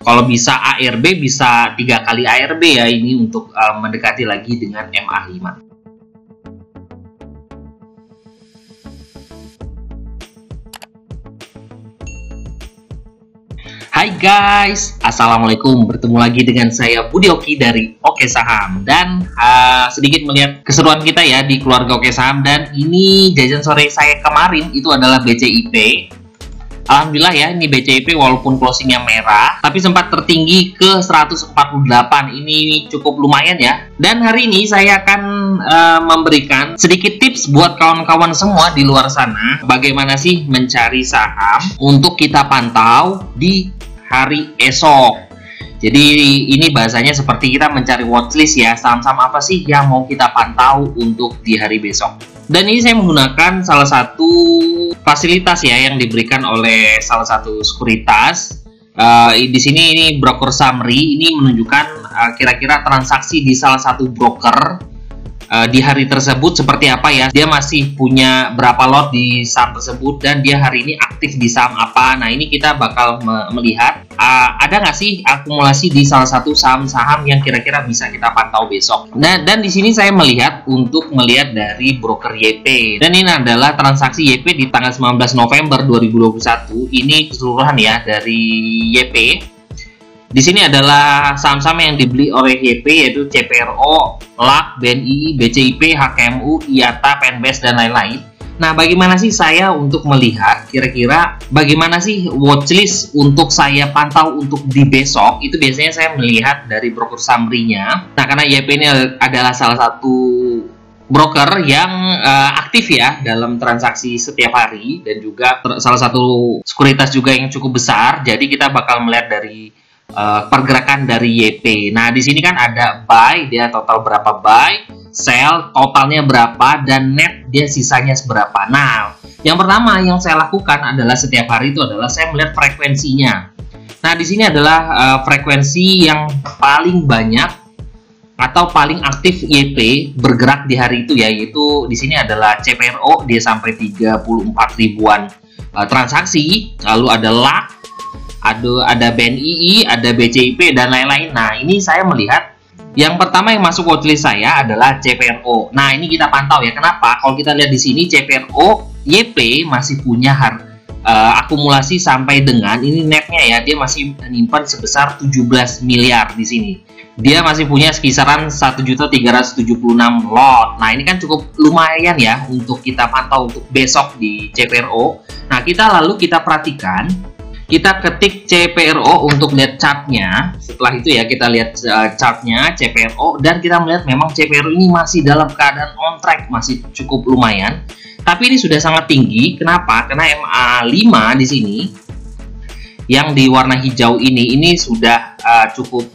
Kalau bisa ARB bisa 3 kali ARB ya ini untuk mendekati lagi dengan MA5. Hai guys, assalamualaikum. Bertemu lagi dengan saya Budi Oki dari Oke Saham. Dan sedikit melihat keseruan kita ya di keluarga Oke Saham. Dan ini jajan sore saya kemarin itu adalah BCIP. Alhamdulillah ya, ini BCIP walaupun closingnya merah, tapi sempat tertinggi ke 148. Ini cukup lumayan ya. Dan hari ini saya akan memberikan sedikit tips buat kawan-kawan semua di luar sana, bagaimana sih mencari saham untuk kita pantau di hari esok. Jadi ini bahasanya seperti kita mencari watchlist ya, saham-saham apa sih yang mau kita pantau untuk di hari besok. Dan ini saya menggunakan salah satu fasilitas ya yang diberikan oleh salah satu sekuritas. Di sini ini broker summary, ini menunjukkan kira-kira transaksi di salah satu broker di hari tersebut seperti apa ya. Dia masih punya berapa lot di saham tersebut dan dia hari ini aktif di saham apa. Nah ini kita bakal melihat ada nggak sih akumulasi di salah satu saham-saham yang kira-kira bisa kita pantau besok. Nah, dan di sini saya melihat dari broker YP. Dan ini adalah transaksi YP di tanggal 19 November 2021. Ini keseluruhan ya dari YP. Di sini adalah saham-saham yang dibeli oleh YP yaitu CPRO, LAK, BNI, BCIP, HKMU, IATA, PNBS dan lain-lain. Nah, bagaimana sih saya untuk melihat kira-kira bagaimana sih watchlist untuk saya pantau untuk di besok? Itu biasanya saya melihat dari broker summary-nya. Nah, karena YP ini adalah salah satu broker yang aktif ya dalam transaksi setiap hari dan juga salah satu sekuritas juga yang cukup besar. Jadi kita bakal melihat dari pergerakan dari YP. Nah, di sini kan ada buy, dia total berapa buy, sell totalnya berapa, dan net dia sisanya seberapa. Nah, yang pertama yang saya lakukan adalah setiap hari itu adalah saya melihat frekuensinya. Nah, di sini adalah frekuensi yang paling banyak atau paling aktif YP bergerak di hari itu, yaitu di sini adalah CPRO, dia sampai 34 ribuan transaksi, lalu ada LAK, ada BNI, ada BCIP dan lain-lain. Nah, ini saya melihat yang pertama yang masuk watchlist saya adalah CPRO. Nah, ini kita pantau ya. Kenapa? Kalau kita lihat di sini CPRO YP masih punya akumulasi sampai dengan ini netnya ya, dia masih menyimpan sebesar 17 miliar di sini. Dia masih punya kisaran 1.376 lot. Nah, ini kan cukup lumayan ya untuk kita pantau untuk besok di CPRO. Nah, kita perhatikan, kita ketik CPRO untuk lihat chartnya. Setelah itu ya kita lihat chartnya CPRO dan kita melihat memang CPRO ini masih dalam keadaan on track, masih cukup lumayan. Tapi ini sudah sangat tinggi. Kenapa? Karena MA5 di sini yang di warna hijau ini sudah cukup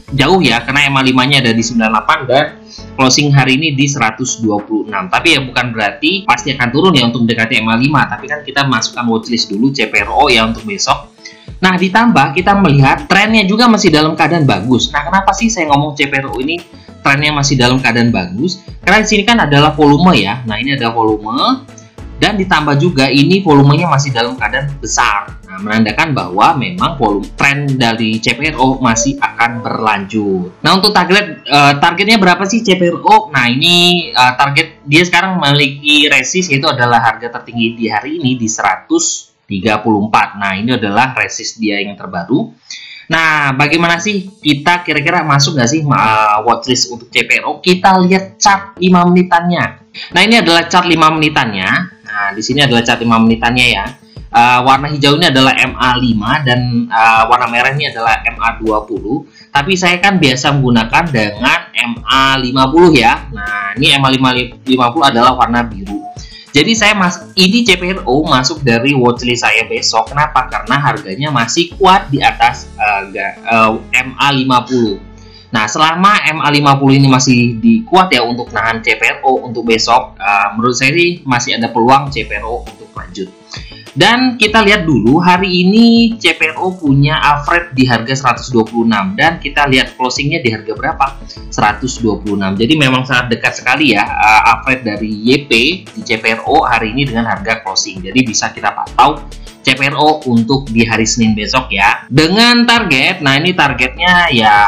jauh ya, karena MA5-nya ada di 98 dan closing hari ini di 126. Tapi ya bukan berarti pasti akan turun ya untuk mendekati MA5, tapi kan kita masukkan watchlist dulu CPRO ya untuk besok. Nah, ditambah kita melihat trennya juga masih dalam keadaan bagus. Nah, kenapa sih saya ngomong CPRO ini trennya masih dalam keadaan bagus? Karena di sini kan adalah volume ya. Nah, ini ada volume dan ditambah juga ini volumenya masih dalam keadaan besar. Nah, menandakan bahwa memang volume tren dari CPRO masih akan berlanjut. Nah, untuk targetnya berapa sih CPRO? Nah, ini target dia sekarang memiliki resist, yaitu adalah harga tertinggi di hari ini di 134. Nah, ini adalah resist dia yang terbaru. Nah, bagaimana sih kita kira-kira masuk nggak sih watchlist untuk CPRO? Kita lihat chart 5 menitannya. Nah, ini adalah chart 5 menitannya. Nah, di sini adalah chart 5 menitannya ya. Warna hijau ini adalah MA5 dan warna merah ini adalah MA20. Tapi saya kan biasa menggunakan dengan MA50 ya. Nah, ini MA50 adalah warna biru. Jadi ini CPRO masuk dari watchlist saya besok. Kenapa? Karena harganya masih kuat di atas MA50. Nah, selama MA50 ini masih kuat ya untuk nahan CPRO untuk besok, menurut saya sih masih ada peluang CPRO untuk lanjut. Dan kita lihat dulu hari ini CPRO punya average di harga 126 dan kita lihat closingnya di harga berapa? 126. Jadi memang sangat dekat sekali ya average dari YP di CPRO hari ini dengan harga closing. Jadi bisa kita pantau CPRO untuk di hari Senin besok ya. Dengan target, nah ini targetnya ya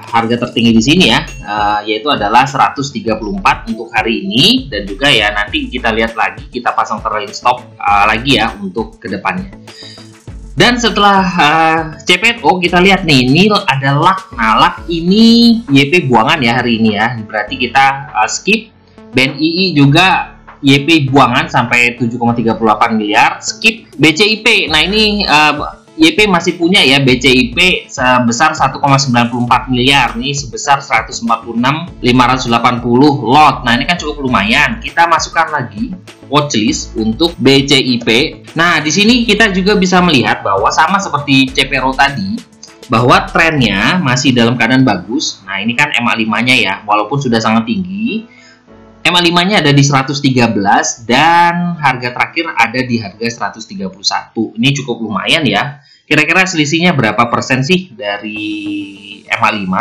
harga tertinggi di sini ya, yaitu adalah 134 untuk hari ini, dan juga ya nanti kita lihat lagi, kita pasang trailing stop lagi ya untuk kedepannya. Dan setelah CPRO kita lihat nih, ini adalah nalak ini YP buangan ya hari ini ya, berarti kita skip. BNII juga YP buangan sampai 7,38 miliar, skip. BCIP, nah ini YP masih punya ya, BCIP sebesar 1,94 miliar, ini sebesar 146.580 lot. Nah ini kan cukup lumayan. Kita masukkan lagi watchlist untuk BCIP. Nah di sini kita juga bisa melihat bahwa sama seperti CPRO tadi, bahwa trennya masih dalam keadaan bagus. Nah ini kan MA5-nya ya, walaupun sudah sangat tinggi, MA5-nya ada di 113 dan harga terakhir ada di harga 131. Ini cukup lumayan ya. Kira-kira selisihnya berapa persen sih dari MA5?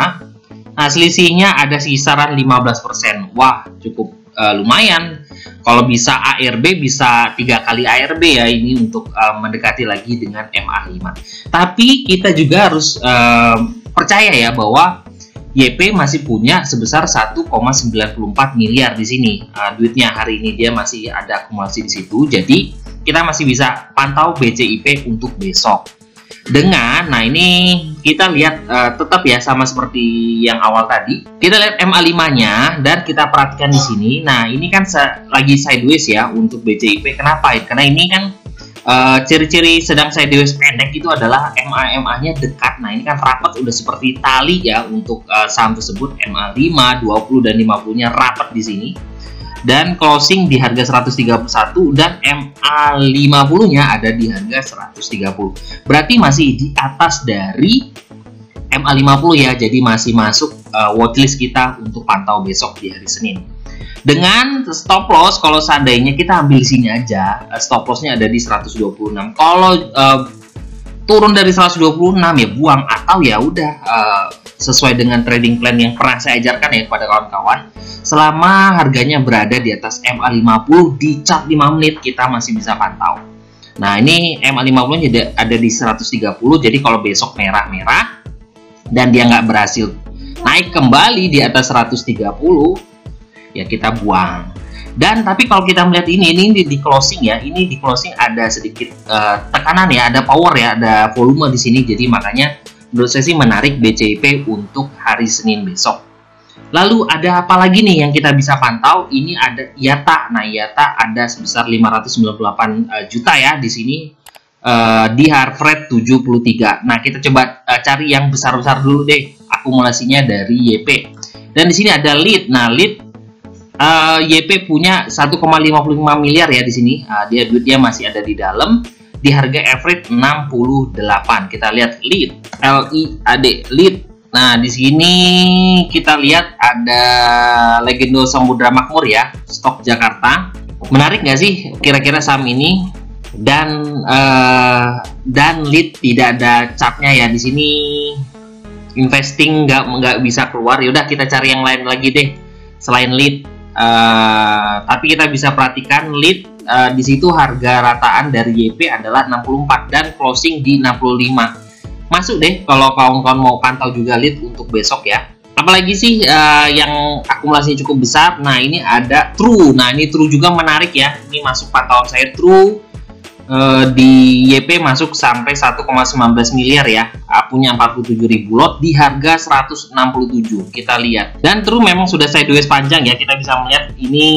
Nah, selisihnya ada kisaran 15%. Wah, cukup lumayan. Kalau bisa ARB, bisa 3 kali ARB ya ini untuk mendekati lagi dengan MA5. Tapi kita juga harus percaya ya bahwa YP masih punya sebesar 1,94 miliar di sini. Duitnya hari ini dia masih ada akumulasi di situ. Jadi kita masih bisa pantau BCIP untuk besok. Nah ini kita lihat tetap ya sama seperti yang awal tadi. Kita lihat MA5-nya dan kita perhatikan di sini. Nah ini kan lagi sideways ya untuk BCIP. Kenapa? Karena ini kan ciri-ciri sedang sideways pendek itu adalah MA-nya dekat. Nah ini kan rapat udah seperti tali ya untuk saham tersebut. MA5, 20 dan 50-nya rapat di sini. Dan closing di harga 131 dan MA50-nya ada di harga 130. Berarti masih di atas dari MA50 ya. Jadi masih masuk watchlist kita untuk pantau besok di hari Senin. Dengan stop loss, kalau seandainya kita ambil sini aja, stop lossnya ada di 126. Kalau turun dari 126 ya buang, atau ya udah sesuai dengan trading plan yang pernah saya ajarkan ya kepada kawan-kawan. Selama harganya berada di atas MA50 di chart 5 menit kita masih bisa pantau. Nah ini MA50 ada di 130, jadi kalau besok merah-merah dan dia nggak berhasil naik kembali di atas 130, ya kita buang. Dan tapi kalau kita melihat ini di closing ya, ini di closing ada sedikit tekanan ya, ada power ya, ada volume di sini. Jadi makanya menurut saya sih menarik BCIP untuk hari Senin besok. Lalu ada apa lagi nih yang kita bisa pantau? Ini ada IATA. Nah IATA ada sebesar 598 juta ya di sini di heart rate 73. Nah kita coba cari yang besar-besar dulu deh akumulasinya dari YP. Dan di sini ada lead. Nah lead YP punya 1,55 miliar ya di sini. Duitnya masih ada di dalam di harga average 68. Kita lihat lead, LIAD lead. Nah di sini kita lihat ada Legendo Samudra Makmur ya, stok Jakarta. Menarik nggak sih kira-kira saham ini? Dan lead tidak ada chartnya ya di sini. Investing nggak bisa keluar. Yaudah kita cari yang lain lagi deh selain lead. Tapi kita bisa perhatikan lead di situ harga rataan dari YP adalah 64 dan closing di 65. Masuk deh kalau kawan-kawan mau pantau juga lead untuk besok ya. Apalagi sih yang akumulasinya cukup besar. Nah ini ada True. Nah ini True juga menarik ya. Ini masuk pantauan saya True. Di YP masuk sampai 1,19 miliar ya, punya 47.000 lot di harga 167. Kita lihat, dan True memang sudah sideways panjang ya, kita bisa melihat ini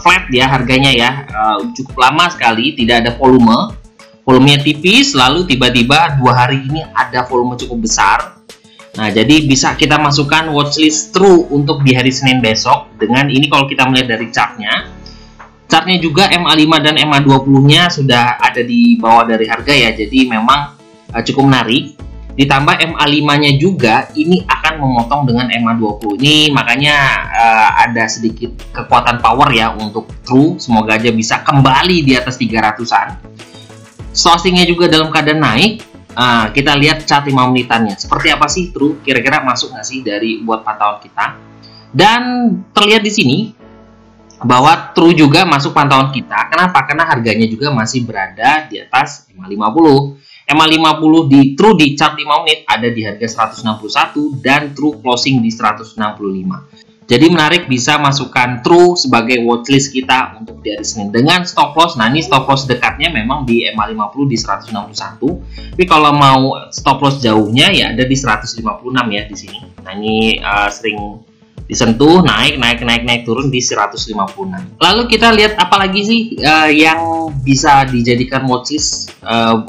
flat ya harganya ya, cukup lama sekali tidak ada volumenya tipis, lalu tiba-tiba 2 hari ini ada volume cukup besar. Nah jadi bisa kita masukkan watchlist True untuk di hari Senin besok. Dengan ini kalau kita melihat dari chartnya juga MA5 dan MA20-nya sudah ada di bawah dari harga ya, jadi memang cukup menarik. Ditambah MA5-nya juga ini akan memotong dengan MA20 ini, makanya ada sedikit kekuatan power ya untuk True. Semoga aja bisa kembali di atas 300-an. Stochastic-nya juga dalam keadaan naik. Kita lihat chart 5 menitannya seperti apa sih True, kira-kira masuk nggak sih dari buat pantauan kita. Dan terlihat di sini bahwa true juga masuk pantauan kita. Kenapa? Karena harganya juga masih berada di atas MA50. MA50 di true di chart 5 menit ada di harga 161 dan true closing di 165. Jadi menarik bisa masukkan true sebagai watchlist kita untuk di hari Senin dengan stop loss. Nah, ini stop loss dekatnya memang di MA50 di 161. Tapi kalau mau stop loss jauhnya ya ada di 156 ya di sini. Nah, ini sering disentuh, naik turun di 156. Lalu kita lihat apa lagi sih yang bisa dijadikan watchlist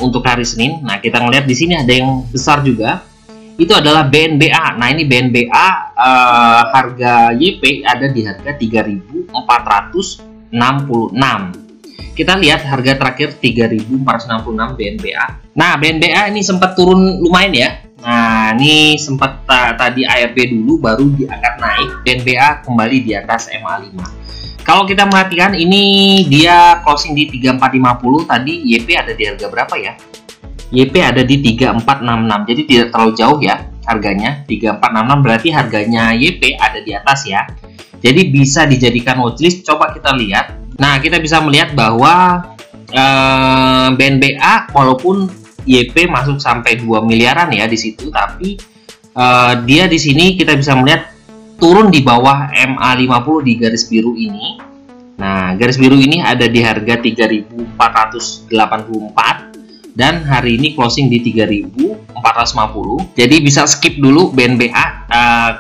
untuk hari Senin. Nah, kita ngelihat di sini ada yang besar juga. Itu adalah BNBA. Nah, ini BNBA harga YP ada di harga 3.466. Kita lihat harga terakhir 3.466 BNBA. Nah, BNBA ini sempat turun lumayan ya. Nah, ini sempat tadi ARB dulu baru diangkat naik, BNBA kembali di atas MA5. Kalau kita perhatikan ini dia closing di 3450, tadi YP ada di harga berapa ya? YP ada di 3466. Jadi tidak terlalu jauh ya harganya. 3466 berarti harganya YP ada di atas ya. Jadi bisa dijadikan watchlist. Coba kita lihat. Nah, kita bisa melihat bahwa BNBA walaupun YP masuk sampai 2 miliaran ya di situ, tapi dia di sini kita bisa melihat turun di bawah MA50 di garis biru ini. Nah, garis biru ini ada di harga 3.484 dan hari ini closing di 3.450. Jadi bisa skip dulu BNBA,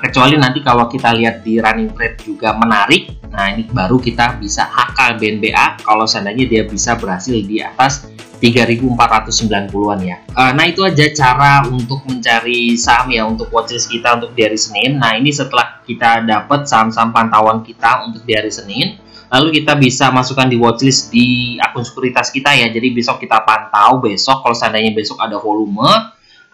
kecuali nanti kalau kita lihat di running trade juga menarik. Nah, ini baru kita bisa HK BNBA kalau seandainya dia bisa berhasil di atas 3.490-an ya. Nah, itu aja cara untuk mencari saham ya untuk watchlist kita untuk di hari Senin. Nah, ini setelah kita dapat saham-saham pantauan kita untuk di hari Senin, lalu kita bisa masukkan di watchlist di akun sekuritas kita ya. Jadi besok kita pantau, besok kalau seandainya besok ada volume,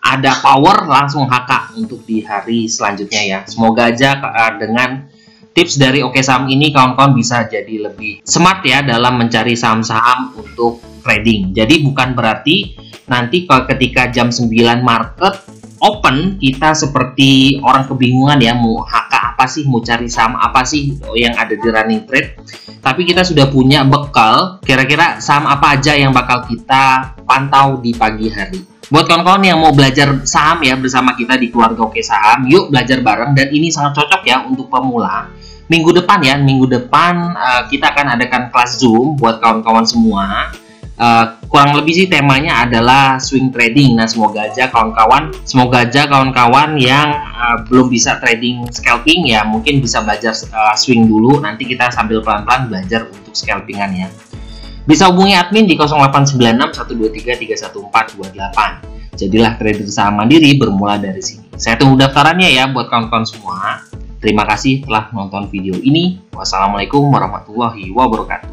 ada power, langsung HK untuk di hari selanjutnya ya. Semoga aja dengan tips dari Oke Saham ini kawan-kawan bisa jadi lebih smart ya dalam mencari saham-saham untuk trading. Jadi bukan berarti nanti kalau ketika jam 9 market open kita seperti orang kebingungan ya mau HK apa sih, mau cari saham apa sih yang ada di running trade. Tapi kita sudah punya bekal kira-kira saham apa aja yang bakal kita pantau di pagi hari. Buat kawan-kawan yang mau belajar saham ya bersama kita di keluarga Oke Saham, yuk belajar bareng, dan ini sangat cocok ya untuk pemula. Minggu depan kita akan adakan kelas Zoom buat kawan-kawan semua. Kurang lebih sih temanya adalah swing trading. Nah, semoga aja kawan-kawan yang belum bisa trading scalping ya mungkin bisa belajar swing dulu. Nanti kita sambil pelan-pelan belajar untuk scalpingan ya. Bisa hubungi admin di 0896 123 31428. Jadilah trader saham mandiri bermula dari sini. Saya tunggu daftarannya ya buat kawan-kawan semua. Terima kasih telah menonton video ini. Wassalamualaikum warahmatullahi wabarakatuh.